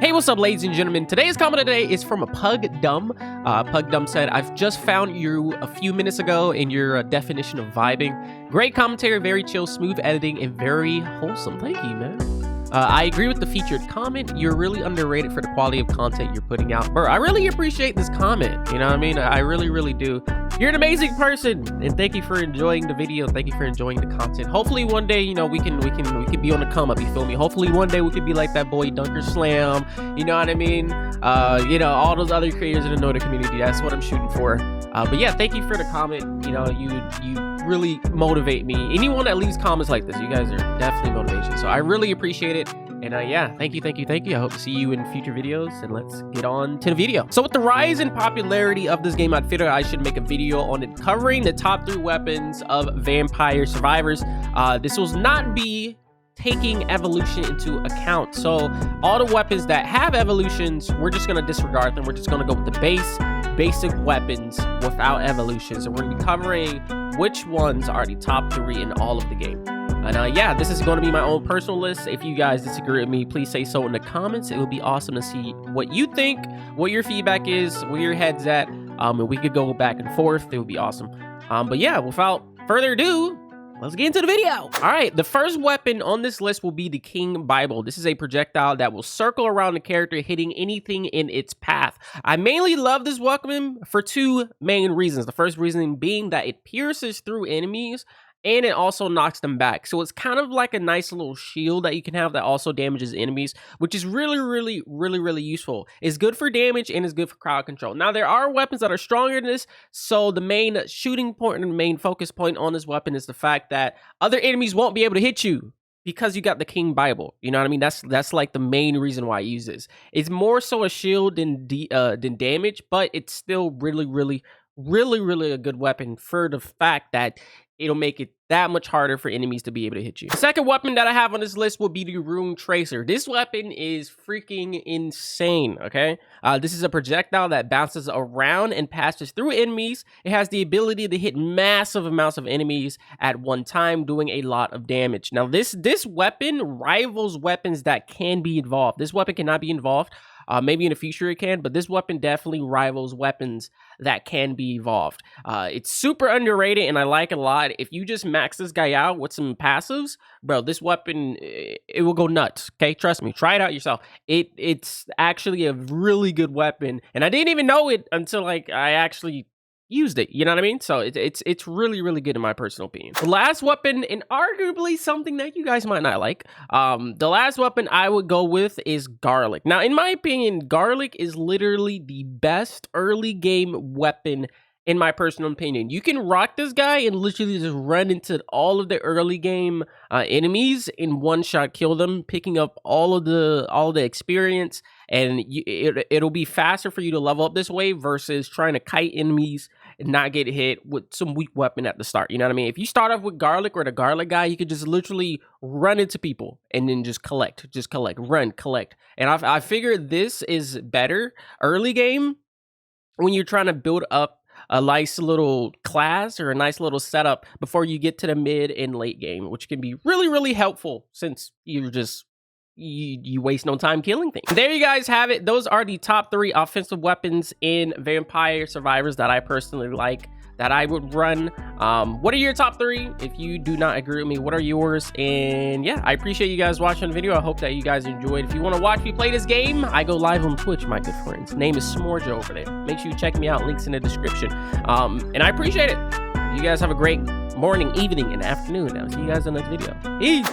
Hey, what's up, ladies and gentlemen? Today's comment of the day is from a Pug Dumb. Pug Dumb said, I've just found you a few minutes ago in your definition of vibing. Great commentary, very chill, smooth editing, and very wholesome. Thank you, man. I agree with the featured comment. You're really underrated for the quality of content you're putting out. Bro, I really appreciate this comment. You know what I mean? I really do. You're an amazing person, and thank you for enjoying the video. Thank you for enjoying the content. Hopefully one day, you know, we can be on the come up, you feel me? Hopefully one day we could be like that boy Dunker Slam, you know what I mean? You know, all those other creators in the Noda community. That's what I'm shooting for. But yeah, thank you for the comment. You know, you really motivate me. Anyone that leaves comments like this, you guys are definitely motivation. So I really appreciate it. And yeah, thank you. I hope to see you in future videos, and let's get on to the video. So with the rise in popularity of this game, I figured I should make a video on it covering the top 3 weapons of Vampire Survivors. This will not be taking evolution into account. So all the weapons that have evolutions, we're just going to disregard them. We're just going to go with the basic weapons without evolutions. And we're going to be covering which ones are the top 3 in all of the game. And yeah, this is going to be my own personal list. If you guys disagree with me, please say so in the comments. It would be awesome to see what you think, what your feedback is, where your head's at, and we could go back and forth. It would be awesome. But yeah, without further ado, let's get into the video. All right, the first weapon on this list will be the King Bible. This is a projectile that will circle around the character, hitting anything in its path. I mainly love this weapon for 2 main reasons. The first reason being that it pierces through enemies, and it also knocks them back. So it's kind of like a nice little shield that you can have that also damages enemies, which is really useful. It's good for damage and it's good for crowd control. Now, there are weapons that are stronger than this. So the main shooting point and the main focus point on this weapon is the fact that other enemies won't be able to hit you because you got the King Bible. You know what I mean? That's like the main reason why I use this. It's more so a shield than damage, but it's still really a good weapon for the fact that it'll make it that much harder for enemies to be able to hit you. The second weapon that I have on this list will be the Rune Tracer. This weapon is freaking insane, okay? This is a projectile that bounces around and passes through enemies. It has the ability to hit massive amounts of enemies at one time, doing a lot of damage. Now, this weapon rivals weapons that can be evolved. This weapon cannot be evolved. Maybe in the future it can, but this weapon definitely rivals weapons that can be evolved. It's super underrated, and I like it a lot. If you just max this guy out with some passives, bro, this weapon, it will go nuts, okay? Trust me. Try it out yourself. It's actually a really good weapon, and I didn't even know it until, like, I actually used it, you know what I mean? So it's really good in my personal opinion. The last weapon, and arguably something that you guys might not like, the last weapon I would go with is garlic. Now, in my opinion, garlic is literally the best early game weapon in my personal opinion. You can rock this guy and literally just run into all of the early game enemies in one shot, kill them, picking up all of the experience, and it'll be faster for you to level up this way versus trying to kite enemies and not get hit with some weak weapon at the start. You know what I mean? If you start off with garlic or the garlic guy, you could just literally run into people and then just collect, run, collect. And I figured this is better early game when you're trying to build up a nice little class or a nice little setup before you get to the mid and late game, which can be really helpful since you waste no time killing things. There you guys have it. Those are the top 3 offensive weapons in Vampire Survivors that I personally like, that I would run. What are your top 3? If you do not agree with me, what are yours? And yeah, I appreciate you guys watching the video. I hope that you guys enjoyed. If you want to watch me play this game, I go live on Twitch, my good friends. Name is Smojo over there. Make sure you check me out. Links in the description. And I appreciate it. You guys have a great morning, evening, and afternoon. I'll see you guys in the next video. Peace.